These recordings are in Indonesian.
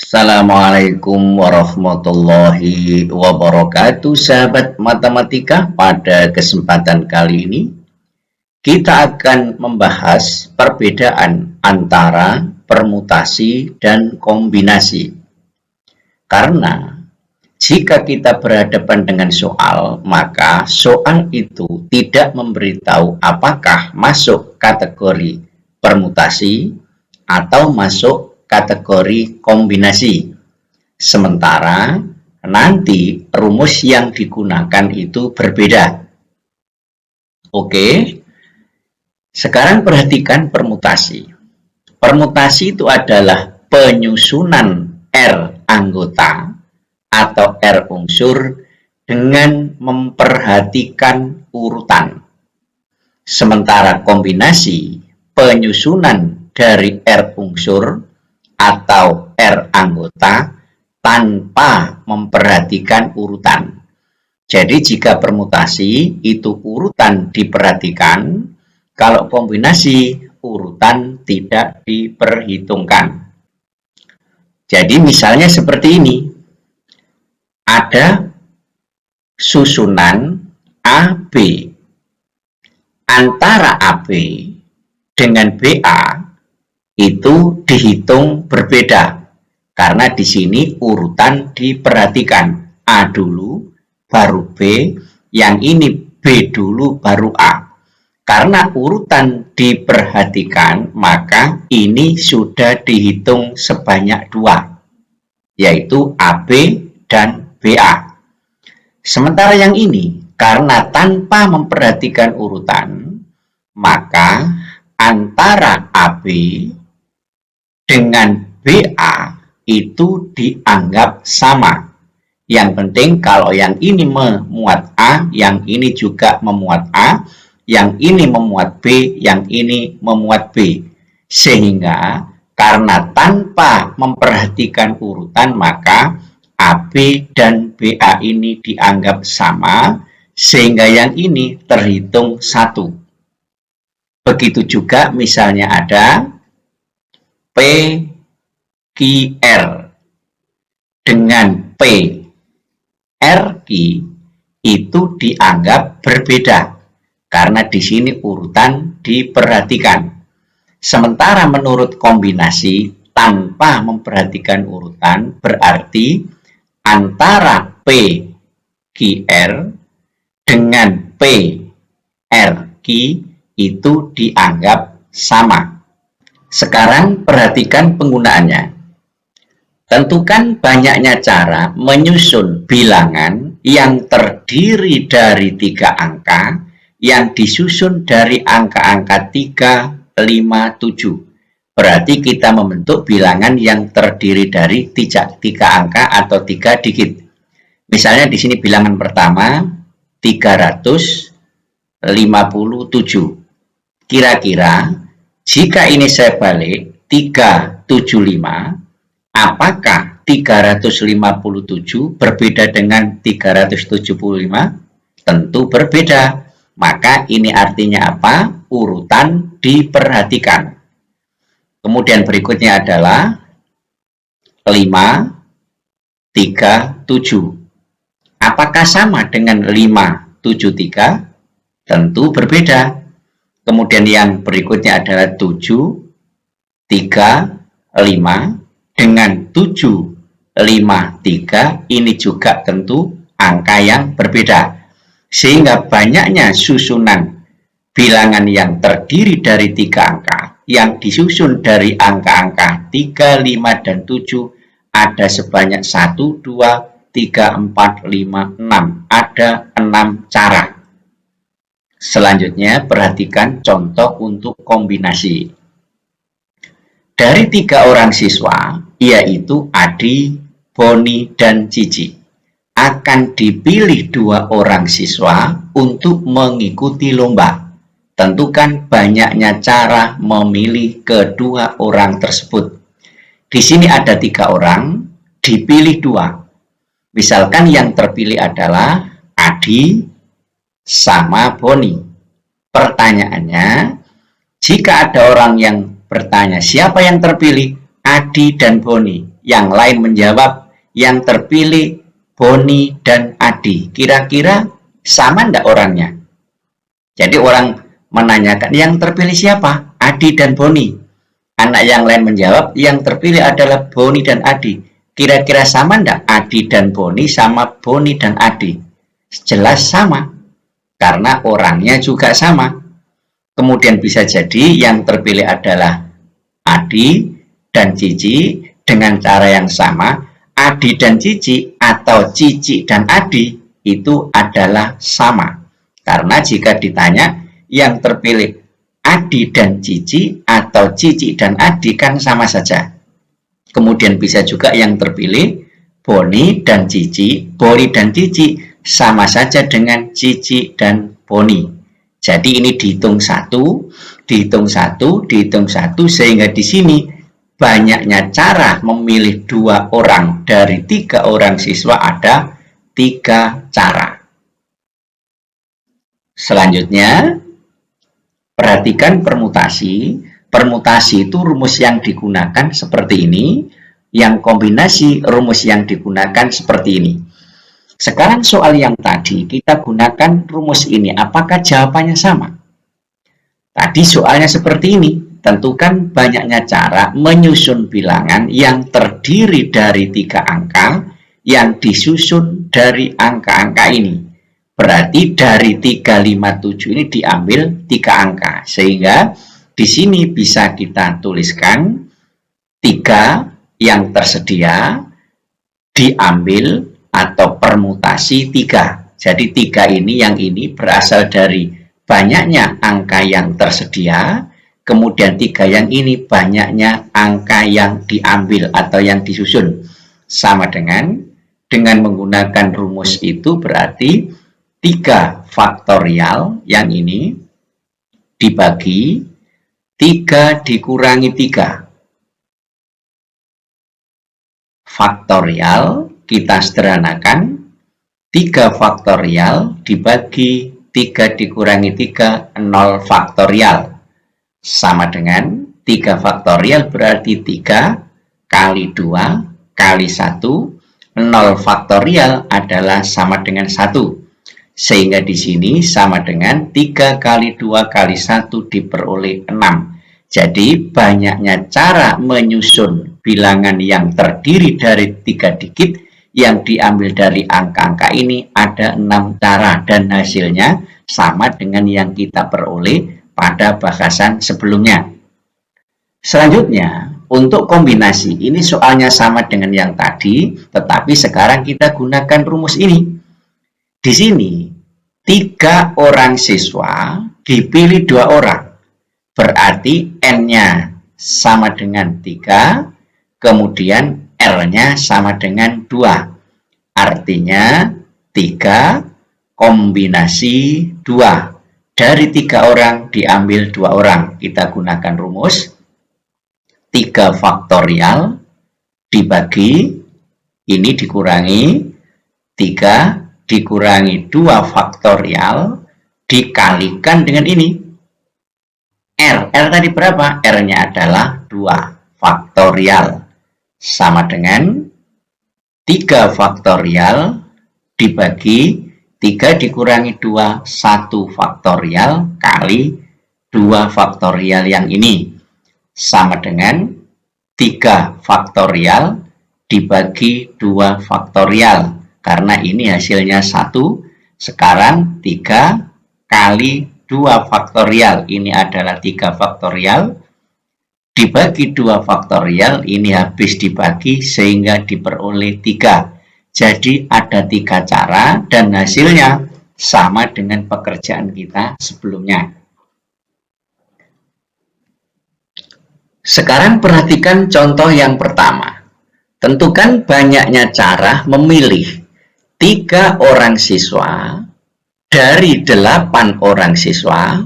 Assalamualaikum warahmatullahi wabarakatuh, sahabat matematika. Pada kesempatan kali ini, kita akan membahas perbedaan antara permutasi dan kombinasi. Karena jika kita berhadapan dengan soal, maka soal itu tidak memberitahu apakah masuk kategori permutasi atau masuk kategori kombinasi. Sementara nanti rumus yang digunakan itu berbeda. Oke, sekarang perhatikan permutasi. Permutasi itu adalah penyusunan R anggota atau R unsur dengan memperhatikan urutan. Sementara kombinasi, penyusunan dari R unsur atau R anggota tanpa memperhatikan urutan. Jadi jika permutasi itu urutan diperhatikan, kalau kombinasi urutan tidak diperhitungkan. Jadi misalnya seperti ini. Ada susunan AB. Antara AB dengan BA itu dihitung berbeda karena di sini urutan diperhatikan. A dulu baru B, yang ini B dulu baru A. Karena urutan diperhatikan, maka ini sudah dihitung sebanyak 2, yaitu AB dan BA. Sementara yang ini karena tanpa memperhatikan urutan, maka antara AB dengan BA itu dianggap sama. Yang penting kalau yang ini memuat A, yang ini juga memuat A, yang ini memuat B, yang ini memuat B. Sehingga karena tanpa memperhatikan urutan, maka AB dan BA ini dianggap sama, sehingga yang ini terhitung 1. Begitu juga misalnya ada PQR dengan PRQ itu dianggap berbeda karena di sini urutan diperhatikan. Sementara menurut kombinasi tanpa memperhatikan urutan berarti antara PQR dengan PRQ itu dianggap sama. Sekarang perhatikan penggunaannya. Tentukan banyaknya cara menyusun bilangan yang terdiri dari 3 angka yang disusun dari angka-angka 3, 5, 7. Berarti kita membentuk bilangan yang terdiri dari 3 angka atau 3 digit. Misalnya di sini bilangan pertama 357. Kira-kira jika ini saya balik 375, apakah 357 berbeda dengan 375? Tentu berbeda. Maka ini artinya apa? Urutan diperhatikan. Kemudian berikutnya adalah 5, 3, 7. Apakah sama dengan 5, 7, 3? Tentu berbeda. Kemudian yang berikutnya adalah 7, 3, 5 dengan 7, 5, 3. Ini juga tentu angka yang berbeda. Sehingga banyaknya susunan bilangan yang terdiri dari 3 angka yang disusun dari angka-angka 3, 5, dan 7 ada sebanyak 1, 2, 3, 4, 5, 6. Ada 6 cara. Selanjutnya perhatikan contoh untuk kombinasi. Dari 3 orang siswa, yaitu Adi, Boni, dan Cici, akan dipilih 2 orang siswa untuk mengikuti lomba. Tentukan banyaknya cara memilih kedua orang tersebut. Di sini ada 3 orang, dipilih 2. Misalkan yang terpilih adalah Adi sama Boni. Pertanyaannya, jika ada orang yang bertanya siapa yang terpilih, Adi dan Boni, Yang lain menjawab, yang terpilih Boni dan Adi. Kira-kira sama enggak orangnya? Jadi orang menanyakan, yang terpilih siapa? Adi dan Boni. Anak yang lain menjawab, yang terpilih adalah Boni dan Adi. Kira-kira sama enggak Adi dan Boni sama Boni dan Adi? Jelas sama, karena orangnya juga sama. Kemudian bisa jadi yang terpilih adalah Adi dan Cici dengan cara yang sama. Adi dan Cici atau Cici dan Adi itu adalah sama. Karena jika ditanya yang terpilih Adi dan Cici atau Cici dan Adi kan sama saja. Kemudian bisa juga yang terpilih Boni dan Cici, Boni dan Cici sama saja dengan Cici dan Boni. Jadi ini dihitung satu, dihitung satu, dihitung satu, sehingga di sini banyaknya cara memilih 2 orang dari 3 orang siswa ada 3 cara. Selanjutnya, perhatikan permutasi. Permutasi itu rumus yang digunakan seperti ini, yang kombinasi rumus yang digunakan seperti ini. Sekarang soal yang tadi kita gunakan rumus ini, apakah jawabannya sama? Tadi soalnya seperti ini, tentukan banyaknya cara menyusun bilangan yang terdiri dari 3 angka yang disusun dari angka-angka ini. Berarti dari 357 ini diambil 3 angka, sehingga di sini bisa kita tuliskan 3 yang tersedia diambil atau permutasi 3. Jadi 3 ini yang ini berasal dari banyaknya angka yang tersedia, kemudian 3 yang ini banyaknya angka yang diambil atau yang disusun. Sama dengan menggunakan rumus itu berarti 3 faktorial yang ini dibagi 3 dikurangi 3. Faktorial kita sederhanakan, 3 faktorial dibagi 3 dikurangi 3, 0 faktorial. Sama dengan 3 faktorial berarti 3 kali 2 kali 1, 0 faktorial adalah sama dengan 1. Sehingga di sini sama dengan 3 kali 2 kali 1 diperoleh 6. Jadi banyaknya cara menyusun bilangan yang terdiri dari 3 digit yang diambil dari angka-angka ini ada 6 cara dan hasilnya sama dengan yang kita peroleh pada bahasan sebelumnya. Selanjutnya, untuk kombinasi ini soalnya sama dengan yang tadi, tetapi sekarang kita gunakan rumus ini. Di sini 3 orang siswa dipilih 2 orang. Berarti N-nya sama dengan 3, kemudian R-nya sama dengan 2. Artinya 3 kombinasi 2. Dari 3 orang diambil 2 orang. Kita gunakan rumus 3 faktorial dibagi, ini dikurangi 3 dikurangi 2 faktorial dikalikan dengan ini. R tadi berapa? R-nya adalah 2 faktorial. Sama dengan 3 faktorial dibagi 3 dikurangi 2, 1 faktorial kali 2 faktorial yang ini. Sama dengan 3 faktorial dibagi 2 faktorial. Karena ini hasilnya 1, sekarang 3 kali 2 faktorial, ini adalah 3 faktorial, dibagi 2 faktorial, ini habis dibagi sehingga diperoleh 3. Jadi ada 3 cara dan hasilnya sama dengan pekerjaan kita sebelumnya. Sekarang perhatikan contoh yang pertama. Tentukan banyaknya cara memilih 3 orang siswa dari 8 orang siswa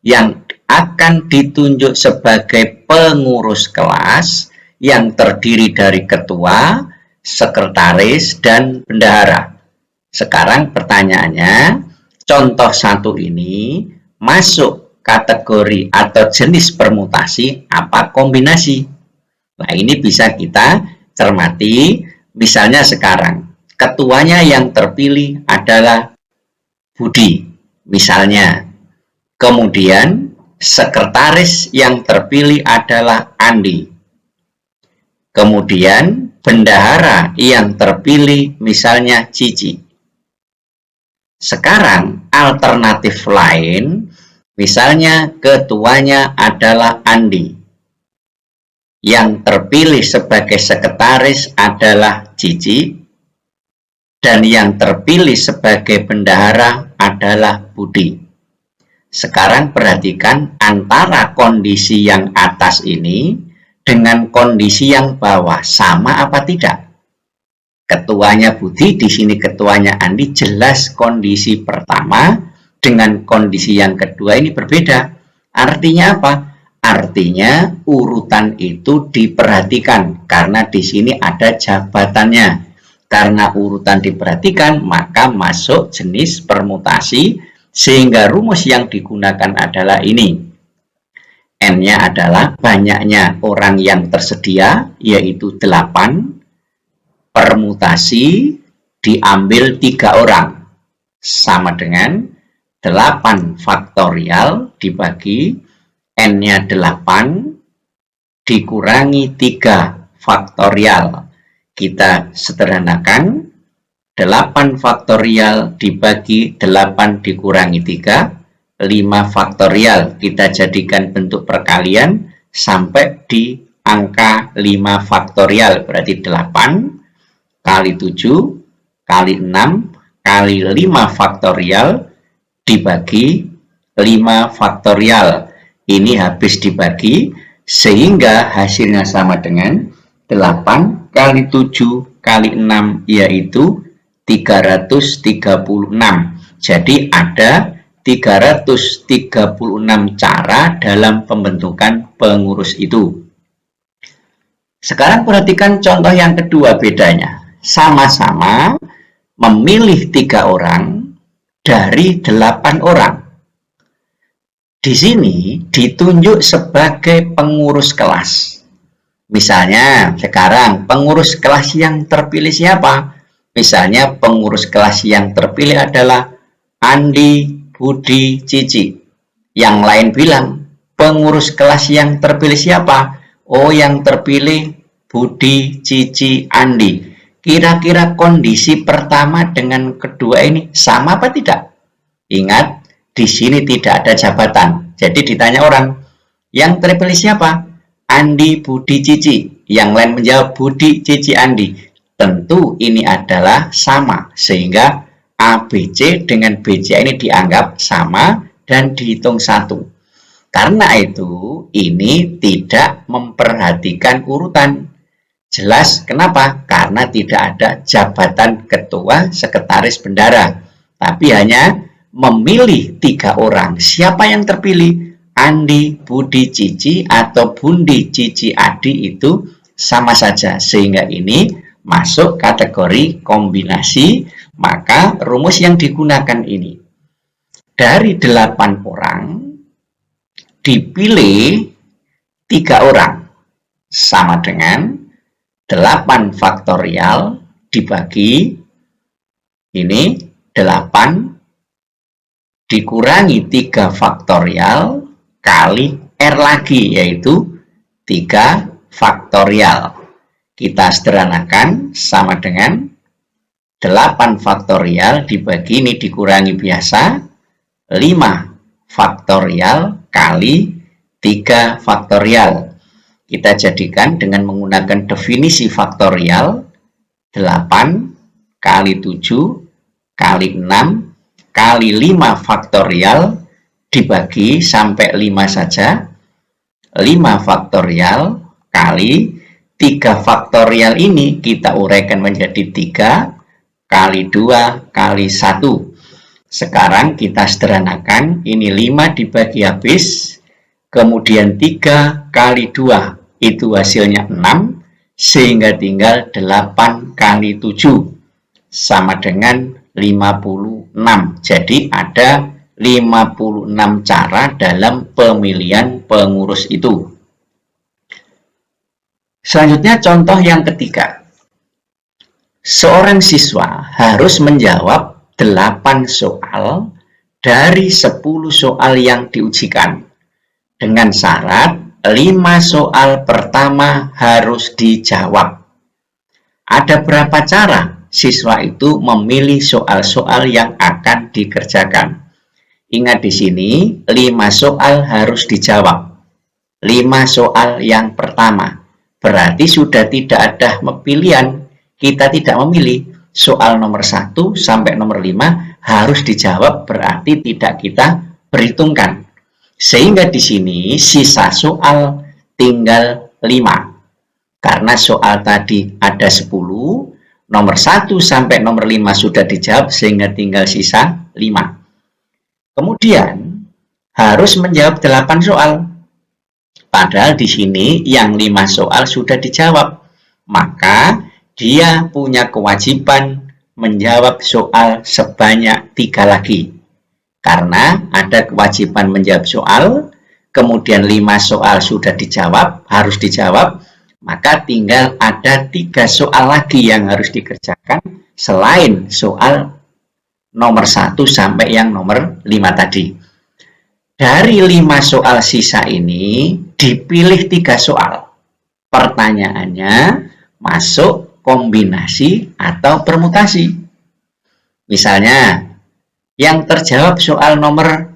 yang akan ditunjuk sebagai pengurus kelas yang terdiri dari ketua, sekretaris, dan bendahara. Sekarang pertanyaannya, contoh 1 ini masuk kategori atau jenis permutasi apa kombinasi? Nah, ini bisa kita Cermati, misalnya sekarang, ketuanya yang terpilih adalah Budi, misalnya. Kemudian, sekretaris yang terpilih adalah Andi. Kemudian, bendahara yang terpilih misalnya Cici. Sekarang, alternatif lain, misalnya ketuanya adalah Andi. Yang terpilih sebagai sekretaris adalah Cici. Dan yang terpilih sebagai bendahara adalah Budi. Sekarang perhatikan antara kondisi yang atas ini dengan kondisi yang bawah, sama apa tidak? Ketuanya Budi, di sini ketuanya Andi, jelas kondisi pertama dengan kondisi yang kedua ini berbeda. Artinya apa? Artinya urutan itu diperhatikan karena di sini ada jabatannya. Karena urutan diperhatikan, maka masuk jenis permutasi sehingga rumus yang digunakan adalah ini. N-nya adalah banyaknya orang yang tersedia, yaitu 8. Permutasi diambil 3 orang. Sama dengan 8 faktorial dibagi N-nya 8 dikurangi 3 faktorial. Kita sederhanakan, 8 faktorial dibagi 8 dikurangi 3, 5 faktorial. Kita jadikan bentuk perkalian sampai di angka 5 faktorial. Berarti 8 kali 7 kali 6 kali 5 faktorial dibagi 5 faktorial. Ini habis dibagi sehingga hasilnya sama dengan 8 kali 7 kali 6 yaitu 336. Jadi ada 336 cara dalam pembentukan pengurus itu. Sekarang perhatikan contoh yang kedua bedanya. Sama-sama memilih 3 orang dari 8 orang. Di sini ditunjuk sebagai pengurus kelas. Misalnya sekarang pengurus kelas yang terpilih siapa? Misalnya pengurus kelas yang terpilih adalah Andi, Budi, Cici. Yang lain bilang pengurus kelas yang terpilih siapa? Oh, yang terpilih Budi, Cici, Andi. Kira-kira kondisi pertama dengan kedua ini sama apa tidak? Ingat, di sini tidak ada jabatan. Jadi ditanya orang, yang terpilih siapa? Andi, Budi, Cici. Yang lain menjawab Budi, Cici, Andi. Tentu ini adalah sama. Sehingga ABC dengan BC ini dianggap sama dan dihitung 1. Karena itu ini tidak memperhatikan urutan. Jelas kenapa? Karena tidak ada jabatan ketua, sekretaris, bendahara. Tapi hanya memilih 3 orang. Siapa yang terpilih? Andi, Budi, Cici, atau Bundi, Cici, Adi itu sama saja. Sehingga ini masuk kategori kombinasi, maka rumus yang digunakan ini. Dari 8 orang, dipilih 3 orang. Sama dengan 8 faktorial dibagi, ini 8 dikurangi 3 faktorial kali R lagi, yaitu 3 faktorial. Kita sederhanakan sama dengan 8 faktorial dibagi ini dikurangi biasa 5 faktorial kali 3 faktorial. Kita jadikan dengan menggunakan definisi faktorial 8 kali 7 kali 6 kali 5 faktorial dibagi sampai 5 saja. 5 faktorial kali 3 faktorial ini kita uraikan menjadi 3 kali 2 kali 1. Sekarang kita sederhanakan, ini 5 dibagi habis, kemudian 3 kali 2 itu hasilnya 6, sehingga tinggal 8 kali 7 sama dengan 56. Jadi ada 56 cara dalam pemilihan pengurus itu. Selanjutnya contoh yang ketiga. Seorang siswa harus menjawab 8 soal dari 10 soal yang diujikan. Dengan syarat 5 soal pertama harus dijawab. Ada berapa cara siswa itu memilih soal-soal yang akan dikerjakan? Ingat di sini, 5 soal harus dijawab. 5 soal yang pertama. Berarti sudah tidak ada pilihan. Kita tidak memilih. Soal nomor 1 sampai nomor 5 harus dijawab, berarti tidak kita perhitungkan. Sehingga di sini sisa soal tinggal 5. Karena soal tadi ada 10, nomor 1 sampai nomor 5 sudah dijawab sehingga tinggal sisa 5. Kemudian harus menjawab 8 soal. Padahal di sini yang 5 soal sudah dijawab. Maka dia punya kewajiban menjawab soal sebanyak 3 lagi. Karena ada kewajiban menjawab soal, kemudian 5 soal sudah dijawab, harus dijawab, maka tinggal ada 3 soal lagi yang harus dikerjakan selain soal nomor 1 sampai yang nomor 5 tadi. Dari 5 soal sisa ini, dipilih 3 soal. Pertanyaannya, masuk kombinasi atau permutasi. Misalnya, yang terjawab soal nomor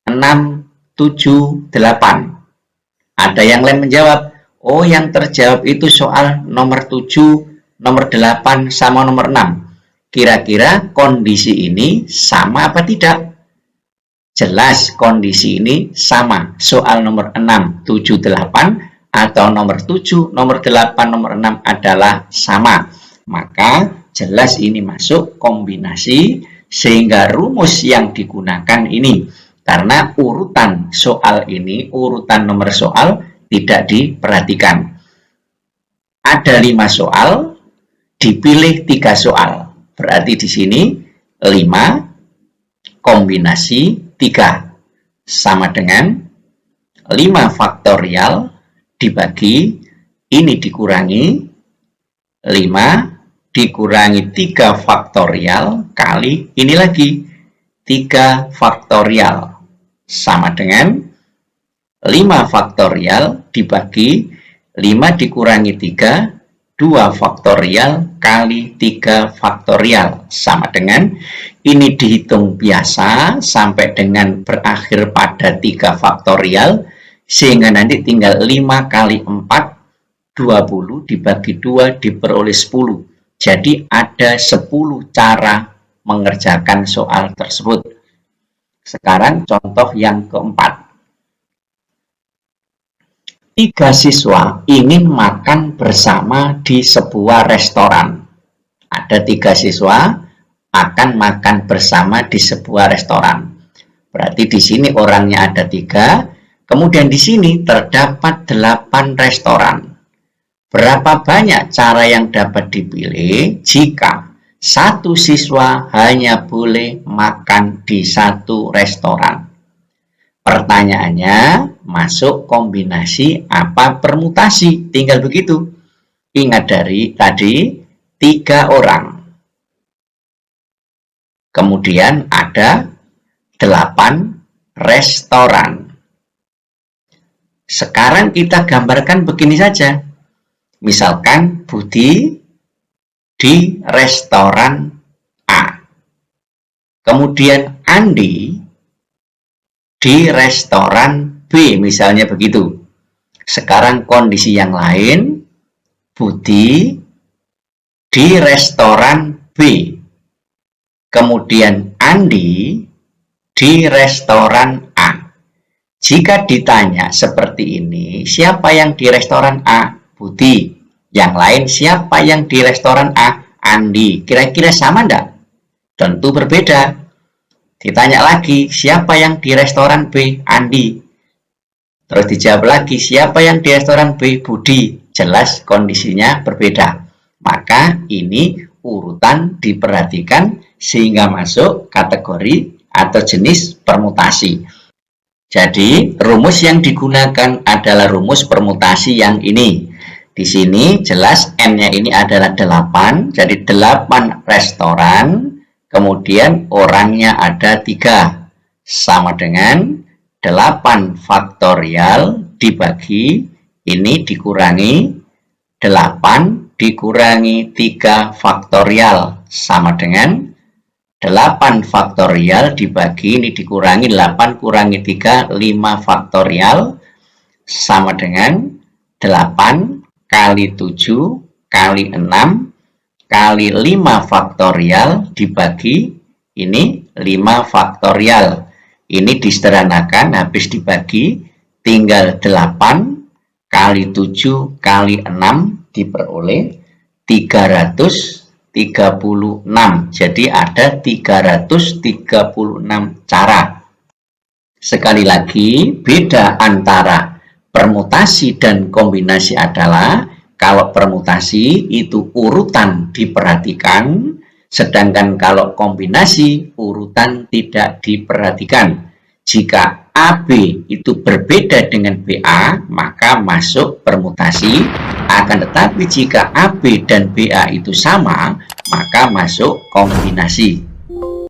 6, 7, 8. Ada yang lain menjawab, oh yang terjawab itu soal nomor 7, nomor 8, sama nomor 6. Kira-kira kondisi ini sama apa tidak? Jelas kondisi ini sama. Soal nomor 6, 7, 8 atau nomor 7, nomor 8, nomor 6 adalah sama. Maka jelas ini masuk kombinasi sehingga rumus yang digunakan ini. Karena urutan soal ini, urutan nomor soal tidak diperhatikan. Ada 5 soal, dipilih 3 soal. Berarti di sini 5 kombinasi 3 sama dengan 5 faktorial dibagi ini dikurangi 5 dikurangi 3 faktorial kali ini lagi 3 faktorial sama dengan 5 faktorial dibagi 5 dikurangi 3 2 faktorial kali 3 faktorial sama dengan ini dihitung biasa sampai dengan berakhir pada 3 faktorial sehingga nanti tinggal 5 kali 4 20 dibagi 2 diperoleh 10. Jadi ada 10 cara mengerjakan soal tersebut. Sekarang contoh yang keempat. 3 siswa ingin makan bersama di sebuah restoran. Ada 3 siswa akan makan bersama di sebuah restoran. Berarti di sini orangnya ada 3, kemudian di sini terdapat 8 restoran. Berapa banyak cara yang dapat dipilih jika 1 siswa hanya boleh makan di 1 restoran? Pertanyaannya, masuk kombinasi apa permutasi? Tinggal begitu. Ingat dari tadi 3 orang. Kemudian ada 8 restoran. Sekarang kita gambarkan begini saja. Misalkan Budi di restoran A. Kemudian Andi di restoran B, misalnya begitu. Sekarang kondisi yang lain, Budi di restoran B. Kemudian Andi di restoran A. Jika ditanya seperti ini, siapa yang di restoran A? Budi. Yang lain siapa yang di restoran A? Andi. Kira-kira sama enggak? Tentu berbeda. Ditanya lagi, siapa yang di restoran B? Andi. Terus dijawab lagi, siapa yang di restoran B? Budi. Jelas kondisinya berbeda. Maka ini urutan diperhatikan sehingga masuk kategori atau jenis permutasi. Jadi, rumus yang digunakan adalah rumus permutasi yang ini. Di sini jelas N-nya ini adalah 8, jadi 8 restoran, kemudian orangnya ada 3. Sama dengan 8 faktorial dibagi, ini dikurangi 8 dikurangi 3 faktorial. Sama dengan 8 faktorial dibagi, ini dikurangi 8 kurangi 3, 5 faktorial. Sama dengan 8 kali 7 kali 6 kali 5 faktorial dibagi, ini 5 faktorial. Ini disederhanakan, habis dibagi, tinggal 8 kali 7 kali 6 diperoleh 336. Jadi ada 336 cara. Sekali lagi, beda antara permutasi dan kombinasi adalah kalau permutasi itu urutan diperhatikan, sedangkan kalau kombinasi urutan tidak diperhatikan. Jika AB itu berbeda dengan BA, maka masuk permutasi. Akan tetapi jika AB dan BA itu sama, maka masuk kombinasi.